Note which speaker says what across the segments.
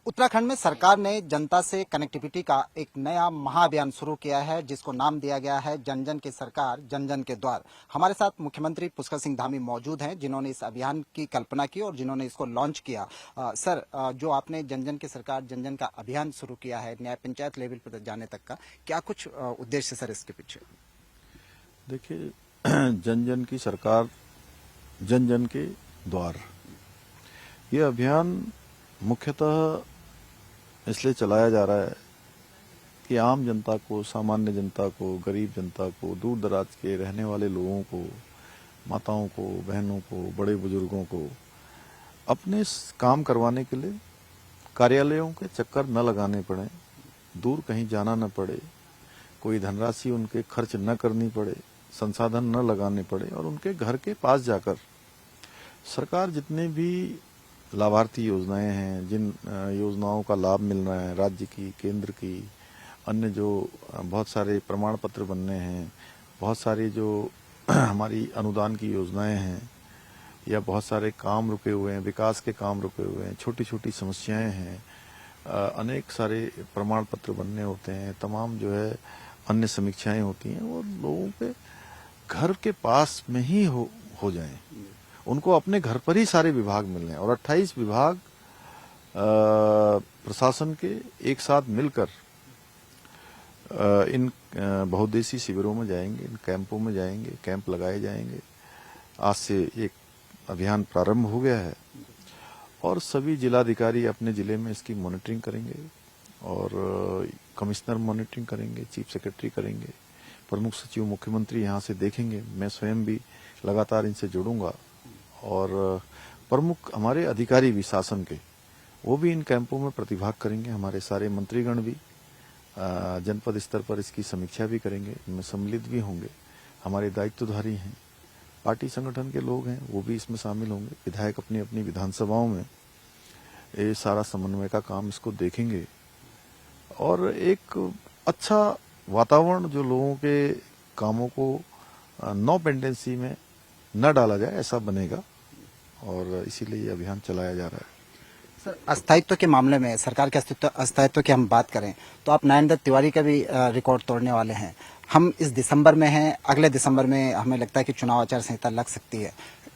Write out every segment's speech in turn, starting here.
Speaker 1: उत्तराखंड में सरकार ने जनता से कनेक्टिविटी का एक नया महाअभियान शुरू किया है, जिसको नाम दिया गया है जन जन की सरकार जन जन के द्वार। हमारे साथ मुख्यमंत्री पुष्कर सिंह धामी मौजूद हैं, जिन्होंने इस अभियान की कल्पना की और जिन्होंने इसको लॉन्च किया। सर, जो आपने जन जन की सरकार जन जन का अभियान शुरू किया है न्याय पंचायत लेवल पर जाने तक का, क्या कुछ उद्देश्य सर इसके पीछे?
Speaker 2: देखिए, जन जन की सरकार जन जन के द्वार, ये अभियान मुख्यतः इसलिए चलाया जा रहा है कि आम जनता को, सामान्य जनता को, गरीब जनता को, दूर दराज के रहने वाले लोगों को, माताओं को, बहनों को, बड़े बुजुर्गों को अपने काम करवाने के लिए कार्यालयों के चक्कर न लगाने पड़े, दूर कहीं जाना न पड़े, कोई धनराशि उनके खर्च न करनी पड़े, संसाधन न लगाने पड़े और उनके घर के पास जाकर सरकार जितने भी लाभार्थी योजनाएं हैं, जिन योजनाओं का लाभ मिल रहा है, राज्य की, केंद्र की, अन्य जो बहुत सारे प्रमाण पत्र बनने हैं, बहुत सारी जो हमारी अनुदान की योजनाएं हैं, या बहुत सारे काम रुके हुए हैं, विकास के काम रुके हुए हैं, छोटी छोटी समस्याएं हैं, अनेक सारे प्रमाण पत्र बनने होते हैं, तमाम जो है अन्य समीक्षाएं होती हैं, वो लोगों के घर के पास में ही हो जाएं, उनको अपने घर पर ही सारे विभाग मिल रहे हैं। और 28 विभाग प्रशासन के एक साथ मिलकर इन बहुउद्देशीय शिविरों में जाएंगे, इन कैंपों में जाएंगे, कैंप लगाए जाएंगे। आज से एक अभियान प्रारंभ हो गया है और सभी जिलाधिकारी अपने जिले में इसकी मॉनिटरिंग करेंगे और कमिश्नर मॉनिटरिंग करेंगे, चीफ सेक्रेटरी करेंगे, प्रमुख सचिव मुख्यमंत्री यहाँ से देखेंगे। मैं स्वयं भी लगातार इनसे जुड़ूंगा और प्रमुख हमारे अधिकारी भी शासन के, वो भी इन कैंपों में प्रतिभाग करेंगे। हमारे सारे मंत्रीगण भी जनपद स्तर पर इसकी समीक्षा भी करेंगे, इनमें सम्मिलित भी होंगे। हमारे दायित्वधारी हैं, पार्टी संगठन के लोग हैं, वो भी इसमें शामिल होंगे। विधायक अपनी अपनी विधानसभाओं में ये सारा समन्वय का काम इसको देखेंगे और एक अच्छा वातावरण जो लोगों के कामों को नो पेंडेंसी में न डाला जाए, ऐसा बनेगा और इसीलिए ये अभियान चलाया जा रहा है।
Speaker 1: सर, अस्थायित्व के मामले में, सरकार के अस्थायित्व की हम बात करें तो आप नरेंद्र तिवारी का भी रिकॉर्ड तोड़ने वाले हैं। हम इस दिसंबर में हैं, अगले दिसंबर में हमें लगता है कि चुनाव आचार संहिता लग सकती है।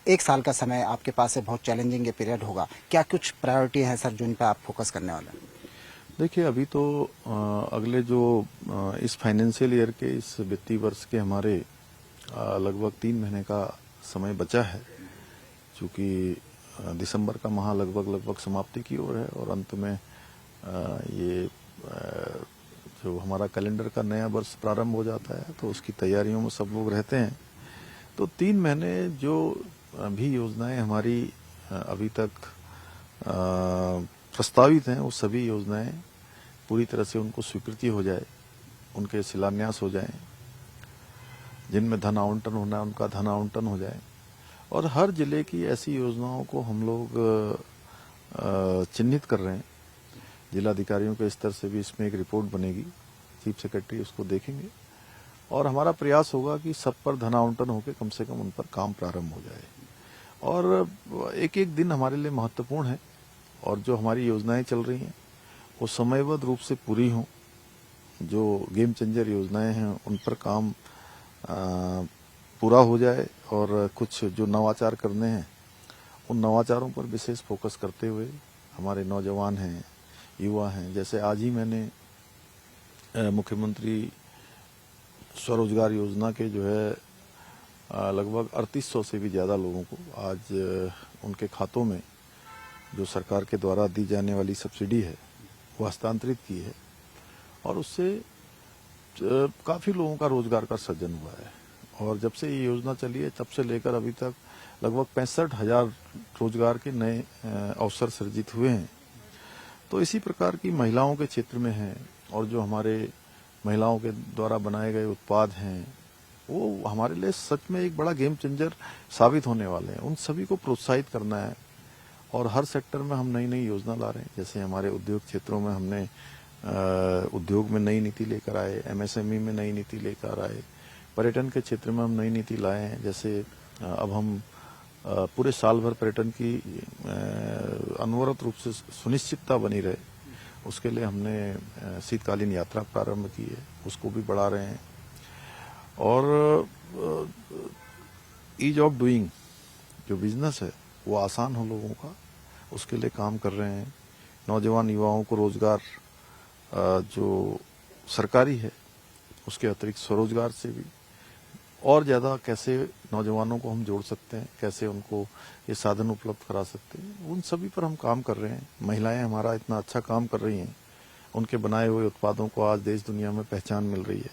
Speaker 1: एक साल का समय आपके पास है, बहुत चैलेंजिंग ये पीरियड होगा। क्या कुछ प्रायोरिटी है सर जिन पर आप फोकस करने वाले हैं?
Speaker 2: देखिए, अभी तो अगले जो इस फाइनेंशियल ईयर के, इस वित्तीय वर्ष के हमारे लगभग 3 महीने का समय बचा है, चूंकि दिसंबर का माह लगभग समाप्ति की ओर है और अंत में ये जो हमारा कैलेंडर का नया वर्ष प्रारंभ हो जाता है, तो उसकी तैयारियों में सब लोग रहते हैं। तो 3 महीने जो भी योजनाएं हमारी अभी तक प्रस्तावित हैं, वो सभी योजनाएं पूरी तरह से उनको स्वीकृति हो जाए, उनके शिलान्यास हो जाए, जिनमें धन आवंटन होना है उनका धन आवंटन हो जाए और हर जिले की ऐसी योजनाओं को हम लोग चिन्हित कर रहे हैं। जिलाधिकारियों के स्तर से भी इसमें एक रिपोर्ट बनेगी, चीफ सेक्रेटरी उसको देखेंगे और हमारा प्रयास होगा कि सब पर धन आवंटन होकर कम से कम उन पर काम प्रारंभ हो जाए। और एक एक दिन हमारे लिए महत्वपूर्ण है और जो हमारी योजनाएं चल रही हैं वो समयबद्ध रूप से पूरी हों। जो गेम चेंजर योजनाएं हैं उन पर काम पूरा हो जाए और कुछ जो नवाचार करने हैं उन नवाचारों पर विशेष फोकस करते हुए हमारे नौजवान हैं, युवा हैं। जैसे आज ही मैंने मुख्यमंत्री स्वरोजगार योजना के जो है लगभग 3800 से भी ज़्यादा लोगों को आज उनके खातों में जो सरकार के द्वारा दी जाने वाली सब्सिडी है वो हस्तांतरित की है और उससे काफ़ी लोगों का रोजगार का सृजन हुआ है। और जब से ये योजना चली है तब से लेकर अभी तक लगभग 65,000 रोजगार के नए अवसर सृजित हुए हैं। तो इसी प्रकार की महिलाओं के क्षेत्र में है और जो हमारे महिलाओं के द्वारा बनाए गए उत्पाद हैं वो हमारे लिए सच में एक बड़ा गेम चेंजर साबित होने वाले हैं। उन सभी को प्रोत्साहित करना है और हर सेक्टर में हम नई नई योजना ला रहे हैं। जैसे हमारे उद्योग क्षेत्रों में हमने उद्योग में नई नीति लेकर आए, एमएसएमई में नई नीति लेकर आए, पर्यटन के क्षेत्र में हम नई नीति लाए हैं। जैसे अब हम पूरे साल भर पर्यटन की अनवरत रूप से सुनिश्चितता बनी रहे, उसके लिए हमने शीतकालीन यात्रा प्रारंभ की है, उसको भी बढ़ा रहे हैं। और ईज ऑफ डूइंग जो बिजनेस है वो आसान हो लोगों का, उसके लिए काम कर रहे हैं। नौजवान युवाओं को रोजगार जो सरकारी है उसके अतिरिक्त स्वरोजगार से भी और ज़्यादा कैसे नौजवानों को हम जोड़ सकते हैं, कैसे उनको ये साधन उपलब्ध करा सकते हैं, उन सभी पर हम काम कर रहे हैं। महिलाएं हमारा इतना अच्छा काम कर रही हैं, उनके बनाए हुए उत्पादों को आज देश दुनिया में पहचान मिल रही है।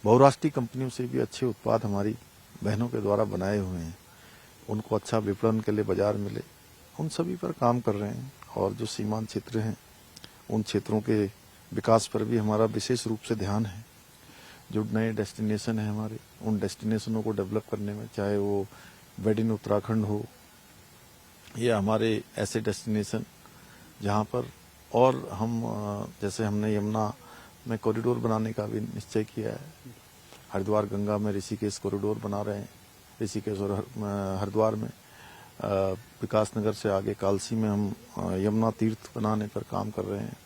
Speaker 2: बहुराष्ट्रीय कंपनियों से भी अच्छे उत्पाद हमारी बहनों के द्वारा बनाए हुए हैं, उनको अच्छा विपणन के लिए बाजार मिले, उन सभी पर काम कर रहे हैं। और जो सीमांत क्षेत्र हैं उन क्षेत्रों के विकास पर भी हमारा विशेष रूप से ध्यान है। जो नए डेस्टिनेशन है हमारे, उन डेस्टिनेशनों को डेवलप करने में, चाहे वो मेड इन उत्तराखंड हो या हमारे ऐसे डेस्टिनेशन जहाँ पर और हम जैसे हमने यमुना में कॉरिडोर बनाने का भी निश्चय किया है। हरिद्वार गंगा में ऋषिकेश कॉरिडोर बना रहे हैं, ऋषिकेश और हरिद्वार में विकास नगर से आगे कालसी में हम यमुना तीर्थ बनाने पर काम कर रहे हैं।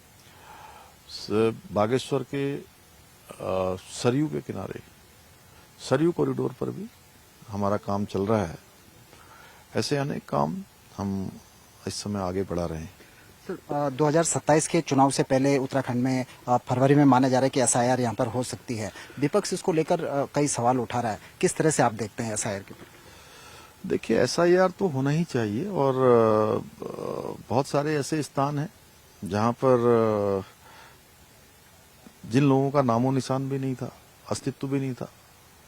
Speaker 2: बागेश्वर के सरयू के किनारे सरयू कॉरिडोर पर भी हमारा काम चल रहा है। ऐसे अनेक काम हम इस समय आगे बढ़ा रहे हैं।
Speaker 1: सर, 2027 के चुनाव से पहले उत्तराखंड में फरवरी में माना जा रहा है कि एसआईआर यहाँ पर हो सकती है। विपक्ष इसको लेकर कई सवाल उठा रहा है, किस तरह से आप देखते हैं एसआईआर के?
Speaker 2: देखिए, एसआईआर तो होना ही चाहिए और बहुत सारे ऐसे स्थान हैं जहाँ पर जिन लोगों का नामो निशान भी नहीं था, अस्तित्व भी नहीं था,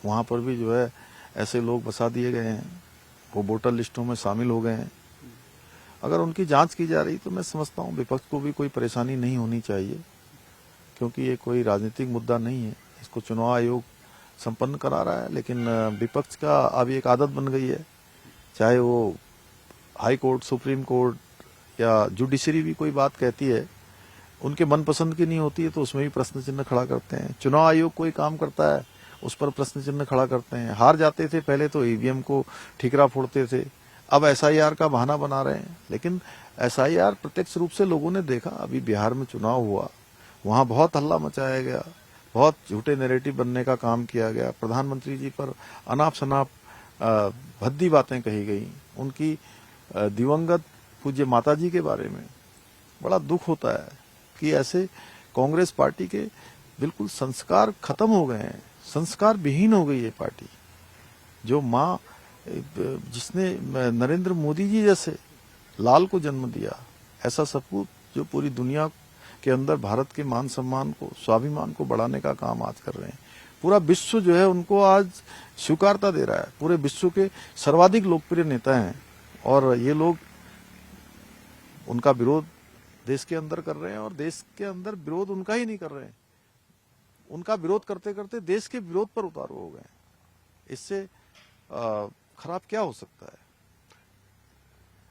Speaker 2: वहाँ पर भी जो है ऐसे लोग बसा दिए गए हैं, वो वोटर लिस्टों में शामिल हो गए हैं। अगर उनकी जांच की जा रही तो मैं समझता हूँ विपक्ष को भी कोई परेशानी नहीं होनी चाहिए, क्योंकि ये कोई राजनीतिक मुद्दा नहीं है। इसको चुनाव आयोग संपन्न करा रहा है, लेकिन विपक्ष का अब एक आदत बन गई है, चाहे वो हाई कोर्ट, सुप्रीम कोर्ट या जुडिशरी भी कोई बात कहती है, उनके मनपसंद की नहीं होती है तो उसमें भी प्रश्न चिन्ह खड़ा करते हैं। चुनाव आयोग कोई काम करता है उस पर प्रश्न चिन्ह खड़ा करते हैं। हार जाते थे पहले तो ईवीएम को ठीकरा फोड़ते थे, अब एसआईआर का बहाना बना रहे हैं। लेकिन एसआईआर प्रत्यक्ष रूप से लोगों ने देखा, अभी बिहार में चुनाव हुआ, वहां बहुत हल्ला मचाया गया, बहुत झूठे नैरेटिव बनने का काम किया गया, प्रधानमंत्री जी पर अनाप शनाप भद्दी बातें कही गई, उनकी दिवंगत पूज्य माता जी के बारे में। बड़ा दुख होता है कि ऐसे कांग्रेस पार्टी के बिल्कुल संस्कार खत्म हो गए हैं, संस्कार विहीन हो गई है पार्टी। जो माँ जिसने नरेंद्र मोदी जी जैसे लाल को जन्म दिया, ऐसा सपूत जो पूरी दुनिया के अंदर भारत के मान सम्मान को, स्वाभिमान को बढ़ाने का काम आज कर रहे हैं। पूरा विश्व जो है उनको आज स्वीकारता दे रहा है, पूरे विश्व के सर्वाधिक लोकप्रिय नेता हैं। और ये लोग उनका विरोध देश के अंदर कर रहे हैं और देश के अंदर विरोध उनका ही नहीं कर रहे हैं, उनका विरोध करते करते देश के विरोध पर उतारू हो गए। इससे खराब क्या हो सकता है।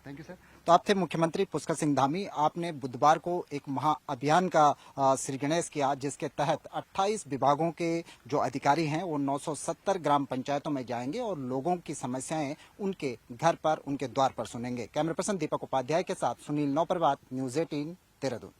Speaker 1: Thank you sir. तो आप थे मुख्यमंत्री पुष्कर सिंह धामी। आपने बुधवार को एक महाअभियान का श्री गणेश किया, जिसके तहत 28 विभागों के जो अधिकारी हैं वो 970 ग्राम पंचायतों में जाएंगे और लोगों की समस्याएं उनके घर पर, उनके द्वार पर सुनेंगे। कैमरा पर्सन दीपक उपाध्याय के साथ सुनील नौपरवात, न्यूज़ 18, देहरादून।